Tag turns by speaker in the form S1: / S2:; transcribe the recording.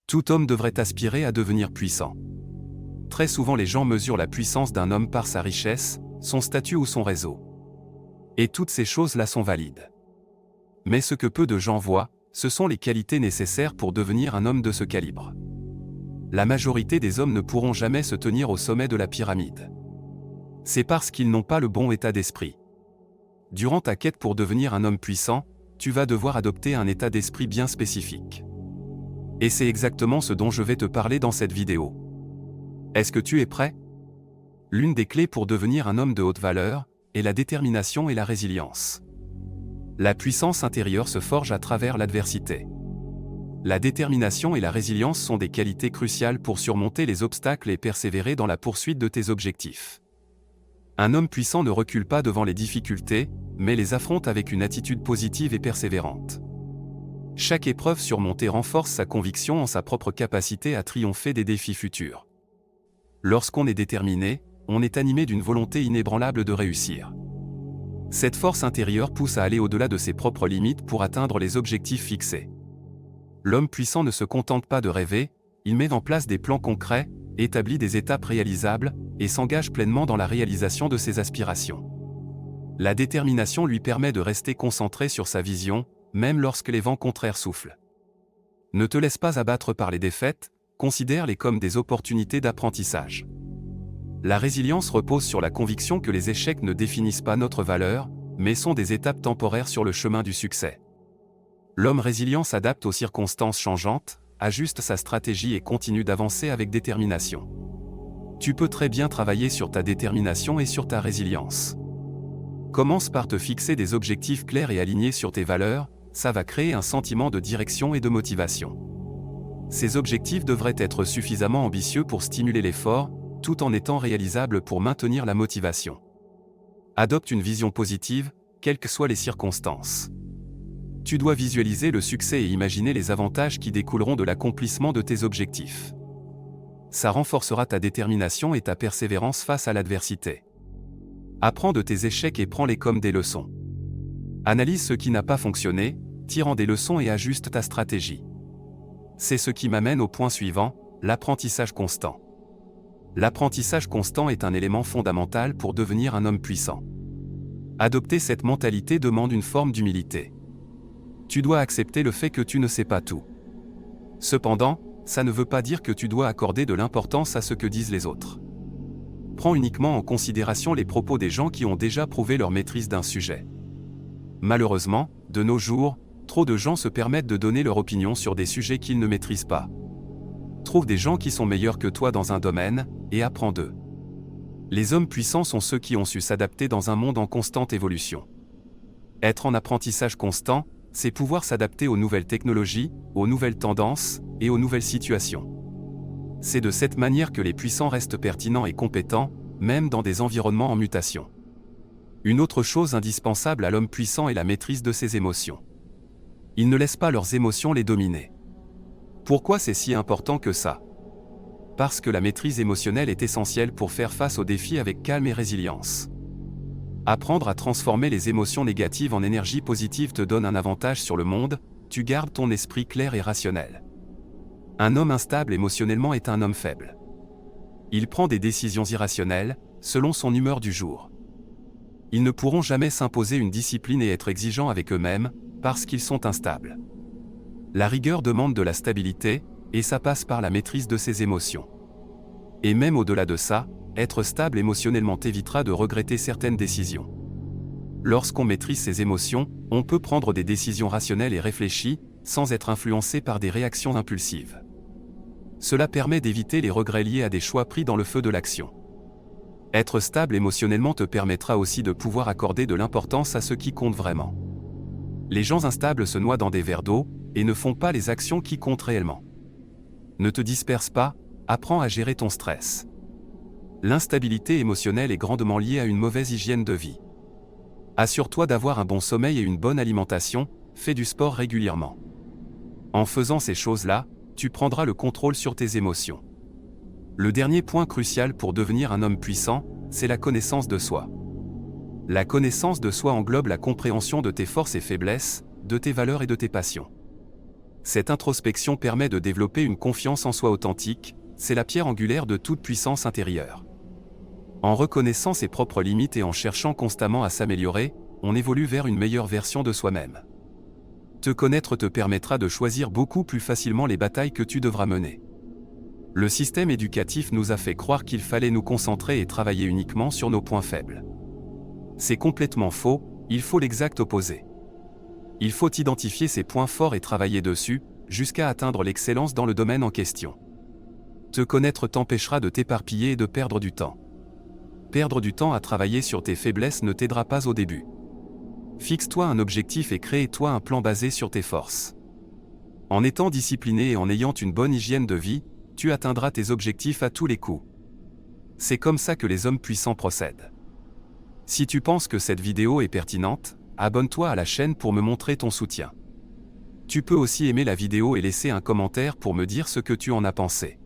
S1: Tout homme devrait aspirer à devenir puissant. Très souvent les gens mesurent la puissance d'un homme par sa richesse, son statut ou son réseau. Et toutes ces choses-là sont valides. Mais ce que peu de gens voient, ce sont les qualités nécessaires pour devenir un homme de ce calibre. La majorité des hommes ne pourront jamais se tenir au sommet de la pyramide. C'est parce qu'ils n'ont pas le bon état d'esprit. Durant ta quête pour devenir un homme puissant, tu vas devoir adopter un état d'esprit bien spécifique. Et c'est exactement ce dont je vais te parler dans cette vidéo. Est-ce que tu es prêt? L'une des clés pour devenir un homme de haute valeur est la détermination et la résilience. La puissance intérieure se forge à travers l'adversité. La détermination et la résilience sont des qualités cruciales pour surmonter les obstacles et persévérer dans la poursuite de tes objectifs. Un homme puissant ne recule pas devant les difficultés, mais les affronte avec une attitude positive et persévérante. Chaque épreuve surmontée renforce sa conviction en sa propre capacité à triompher des défis futurs. Lorsqu'on est déterminé, on est animé d'une volonté inébranlable de réussir. Cette force intérieure pousse à aller au-delà de ses propres limites pour atteindre les objectifs fixés. L'homme puissant ne se contente pas de rêver, il met en place des plans concrets, établit des étapes réalisables, et s'engage pleinement dans la réalisation de ses aspirations. La détermination lui permet de rester concentré sur sa vision, même lorsque les vents contraires soufflent. Ne te laisse pas abattre par les défaites, considère-les comme des opportunités d'apprentissage. La résilience repose sur la conviction que les échecs ne définissent pas notre valeur, mais sont des étapes temporaires sur le chemin du succès. L'homme résilient s'adapte aux circonstances changeantes, ajuste sa stratégie et continue d'avancer avec détermination. Tu peux très bien travailler sur ta détermination et sur ta résilience. Commence par te fixer des objectifs clairs et alignés sur tes valeurs, ça va créer un sentiment de direction et de motivation. Ces objectifs devraient être suffisamment ambitieux pour stimuler l'effort, tout en étant réalisables pour maintenir la motivation. Adopte une vision positive, quelles que soient les circonstances. Tu dois visualiser le succès et imaginer les avantages qui découleront de l'accomplissement de tes objectifs. Ça renforcera ta détermination et ta persévérance face à l'adversité. Apprends de tes échecs et prends-les comme des leçons. Analyse ce qui n'a pas fonctionné, tire en des leçons et ajuste ta stratégie. C'est ce qui m'amène au point suivant, l'apprentissage constant. L'apprentissage constant est un élément fondamental pour devenir un homme puissant. Adopter cette mentalité demande une forme d'humilité. Tu dois accepter le fait que tu ne sais pas tout. Cependant, ça ne veut pas dire que tu dois accorder de l'importance à ce que disent les autres. Prends uniquement en considération les propos des gens qui ont déjà prouvé leur maîtrise d'un sujet. Malheureusement, de nos jours, trop de gens se permettent de donner leur opinion sur des sujets qu'ils ne maîtrisent pas. Trouve des gens qui sont meilleurs que toi dans un domaine, et apprends d'eux. Les hommes puissants sont ceux qui ont su s'adapter dans un monde en constante évolution. Être en apprentissage constant, c'est pouvoir s'adapter aux nouvelles technologies, aux nouvelles tendances, et aux nouvelles situations. C'est de cette manière que les puissants restent pertinents et compétents, même dans des environnements en mutation. Une autre chose indispensable à l'homme puissant est la maîtrise de ses émotions. Ils ne laissent pas leurs émotions les dominer. Pourquoi c'est si important que ça? Parce que la maîtrise émotionnelle est essentielle pour faire face aux défis avec calme et résilience. Apprendre à transformer les émotions négatives en énergie positive te donne un avantage sur le monde, tu gardes ton esprit clair et rationnel. Un homme instable émotionnellement est un homme faible. Il prend des décisions irrationnelles, selon son humeur du jour. Ils ne pourront jamais s'imposer une discipline et être exigeants avec eux-mêmes, parce qu'ils sont instables. La rigueur demande de la stabilité, et ça passe par la maîtrise de ses émotions. Et même au-delà de ça, être stable émotionnellement t'évitera de regretter certaines décisions. Lorsqu'on maîtrise ses émotions, on peut prendre des décisions rationnelles et réfléchies, sans être influencé par des réactions impulsives. Cela permet d'éviter les regrets liés à des choix pris dans le feu de l'action. Être stable émotionnellement te permettra aussi de pouvoir accorder de l'importance à ce qui compte vraiment. Les gens instables se noient dans des verres d'eau, et ne font pas les actions qui comptent réellement. Ne te disperse pas, apprends à gérer ton stress. L'instabilité émotionnelle est grandement liée à une mauvaise hygiène de vie. Assure-toi d'avoir un bon sommeil et une bonne alimentation, fais du sport régulièrement. En faisant ces choses-là, tu prendras le contrôle sur tes émotions. Le dernier point crucial pour devenir un homme puissant, c'est la connaissance de soi. La connaissance de soi englobe la compréhension de tes forces et faiblesses, de tes valeurs et de tes passions. Cette introspection permet de développer une confiance en soi authentique, c'est la pierre angulaire de toute puissance intérieure. En reconnaissant ses propres limites et en cherchant constamment à s'améliorer, on évolue vers une meilleure version de soi-même. Te connaître te permettra de choisir beaucoup plus facilement les batailles que tu devras mener. Le système éducatif nous a fait croire qu'il fallait nous concentrer et travailler uniquement sur nos points faibles. C'est complètement faux, il faut l'exact opposé. Il faut identifier ses points forts et travailler dessus, jusqu'à atteindre l'excellence dans le domaine en question. Te connaître t'empêchera de t'éparpiller et de perdre du temps. Perdre du temps à travailler sur tes faiblesses ne t'aidera pas au début. Fixe-toi un objectif et crée-toi un plan basé sur tes forces. En étant discipliné et en ayant une bonne hygiène de vie, tu atteindras tes objectifs à tous les coups. C'est comme ça que les hommes puissants procèdent. Si tu penses que cette vidéo est pertinente, abonne-toi à la chaîne pour me montrer ton soutien. Tu peux aussi aimer la vidéo et laisser un commentaire pour me dire ce que tu en as pensé.